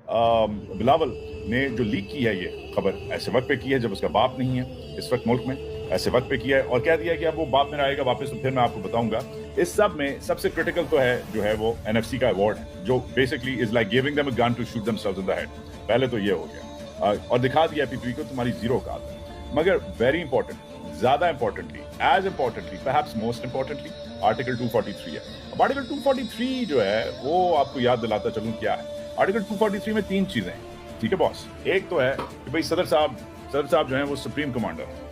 बिलावल ने जो लीक की है ये खबर, ऐसे वक्त पे की है जब उसका बाप नहीं है इस वक्त मुल्क में, ऐसे वक्त पे किया है और कह दिया कि अब वो बाप मेरा आएगा वापस तो फिर मैं आपको बताऊंगा। इस सब में सबसे क्रिटिकल तो है जो है वो एनएफसी का अवार्ड है, जो basically is like giving them a gun to shoot themselves in the head. पहले तो ये हो गया और दिखा दिया पीपीपी को तुम्हारी जीरो औकात है। मगर वेरी इंपॉर्टेंट, ज्यादा importantly, as importantly, perhaps most importantly, article 243 है। अब आर्टिकल 243 जो है वो आपको याद दिलाता चलूं क्या है। आर्टिकल 243 में 3 चीजें हैं, ठीक है बॉस। एक तो है कि भाई सदर साहब जो है वो सुप्रीम कमांडर है,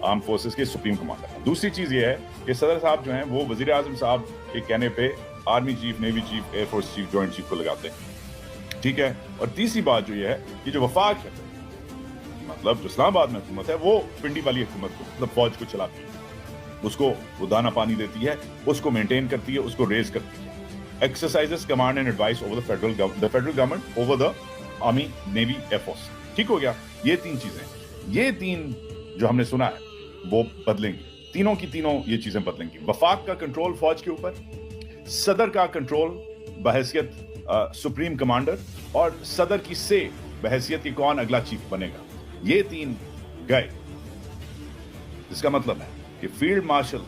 आर्म फोर्सेस के सुप्रीम कमांडर। दूसरी चीज ये है कि सदर साहब जो हैं वो वजीर आजम साहब के कहने पे army chief, navy chief, air force chief, joint chief को लगाते हैं, ठीक है। और तीसरी बात जो ये है कि जो वफाक है, मतलब जो इस्लामाबाद में हुकूमत है, वो पिंडी वाली हुकूमत को, मतलब फौज को चलाती है, उसको वो दाना पानी देती है, उसको मेंटेन करती है, उसको रेज करती है, exercises command and advice over the federal government over the army, navy, air force. ठीक हो गया। ये 3 चीजें, ये 3 जो हमने सुना है वो बदलेंगी, तीनों की तीनों ये चीजें बदलेंगी। वफाक का कंट्रोल फौज के ऊपर, सदर का कंट्रोल बहैसियत सुप्रीम कमांडर, और सदर की से बहैसियत की कौन अगला चीफ बनेगा, ये 3 गए। इसका मतलब है कि फील्ड मार्शल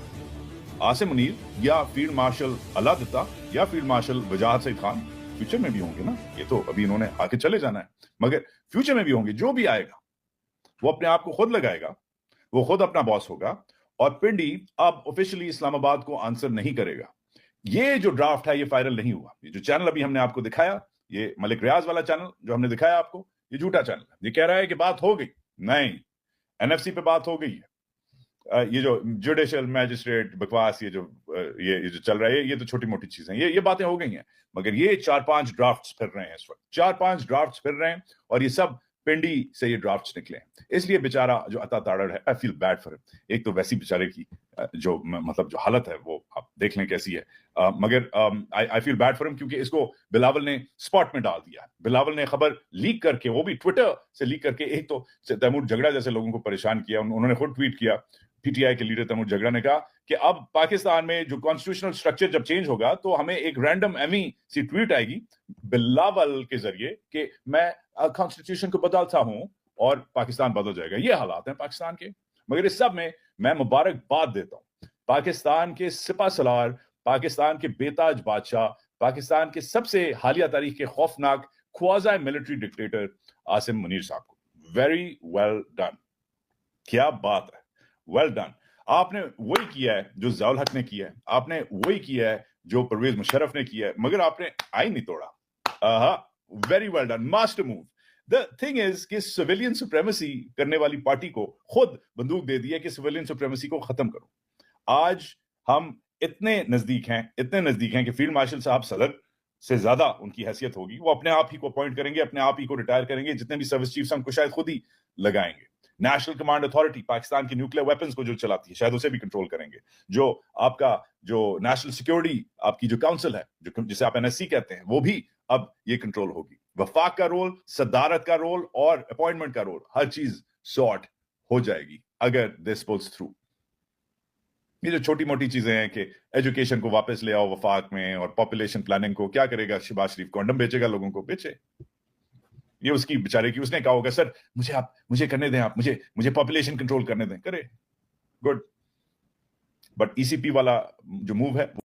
आसिम मुनीर या फील्ड मार्शल अलादत्ता या फील्ड मार्शल वजाहत सईद खान फ्यूचर में भी होंगे ना, ये तो अभी इन्होंने आके चले जाना है, मगर फ्यूचर में भी होंगे। जो भी आएगा वो अपने आप को खुद लगाएगा, वो खुद अपना बॉस होगा, और पिंडी अब ऑफिशियली इस्लामाबाद को आंसर नहीं करेगा। ये जो ड्राफ्ट है ये फाइनल नहीं हुआ। ये जो चैनल अभी हमने आपको दिखाया, ये मलिक रियाज वाला चैनल जो हमने दिखाया आपको, ये झूठा चैनल है। ये कह रहा है कि बात हो गई, नहीं, एनएफसी पे बात हो गई है। ये जो जुडिशियल मैजिस्ट्रेट बकवास, ये जो चल रहा है, ये तो छोटी मोटी चीजें, ये बातें हो गई हैं, मगर ये 4-5 ड्राफ्ट्स फिर रहे हैं इस वक्त, 4-5 ड्राफ्ट्स फिर रहे हैं, और ये सब पिंडी से ये ड्राफ्ट्स निकले हैं। इसलिए बेचारा जो अता ताड़ड़ है, I feel bad for him. एक तो वैसी बेचारे की जो मतलब जो हालत है वो आप देख लें कैसी है, मगर I feel bad for him, क्योंकि इसको बिलावल ने स्पॉट में डाल दिया। बिलावल ने खबर लीक करके, वो भी ट्विटर से लीक करके, एक तो तैमूर झगड़ा जैसे लोगों को परेशान किया, उन्होंने खुद ट्वीट किया, पीटीआई के लीडर तैमूर झगड़ा ने कहा कि अब पाकिस्तान में जो कॉन्स्टिट्यूशनल स्ट्रक्चर जब चेंज होगा तो हमें एक रैंडम एमी सी ट्वीट आएगी बिलावल के जरिए कि मैं कॉन्स्टिट्यूशन को बदलता हूं और पाकिस्तान बदल जाएगा। ये हालात हैं पाकिस्तान के। मगर इस सब में मैं मुबारकबाद देता हूं पाकिस्तान के सिपा सलार, पाकिस्तान के बेताज बादशाह, पाकिस्तान के सबसे हालिया तारीख के खौफनाक ख्वाजा मिलिट्री डिक्टेटर आसिम मुनीर साहब को। वेरी वेल डन, क्या बात है, वेल डन। आपने वही किया है जो ज़ियाउल हक ने किया है, आपने वही किया है जो परवेज मुशर्रफ ने किया है, मगर आपने आईन नहीं तोड़ा। Very well done, master move. The thing is कि सिविलियन सुप्रीमेसी करने वाली पार्टी को खुद बंदूक दे दी है कि सिविलियन सुप्रीमेसी को खत्म करो। आज हम इतने नजदीक हैं कि फील्ड मार्शल साहब सदर से ज्यादा उनकी हैसियत होगी, वो अपने आप ही को अपॉइंट करेंगे, अपने आप ही को रिटायर करेंगे, जितने भी सर्विस चीफ्स हैं उनको शायद खुद ही लगाएंगे। नेशनल कमांड अथॉरिटी पाकिस्तान की न्यूक्लियर वेपन्स को जो चलाती है शायद उसे भी कंट्रोल करेंगे। जो आपका जो नेशनल सिक्योरिटी आपकी जो काउंसिल है, जो जिसे आप एनएससी कहते हैं, वो भी अब ये कंट्रोल होगी। वफाक का रोल, सदारत का रोल और अपॉइंटमेंट का रोल, हर चीज सॉर्ट हो जाएगी अगर दिस पुल्स थ्रू। ये जो छोटी मोटी चीजें हैं कि एजुकेशन को वापस ले आओ वफाक में, और पॉपुलेशन प्लानिंग को क्या करेगा शहबाज शरीफ, कॉन्डम बेचेगा लोगों को, बेचे। ये उसकी बेचारे की, उसने कहा होगा सर मुझे करने दें, आप मुझे पॉपुलेशन कंट्रोल करने दें, करे, गुड। बट ईसीपी वाला जो मूव है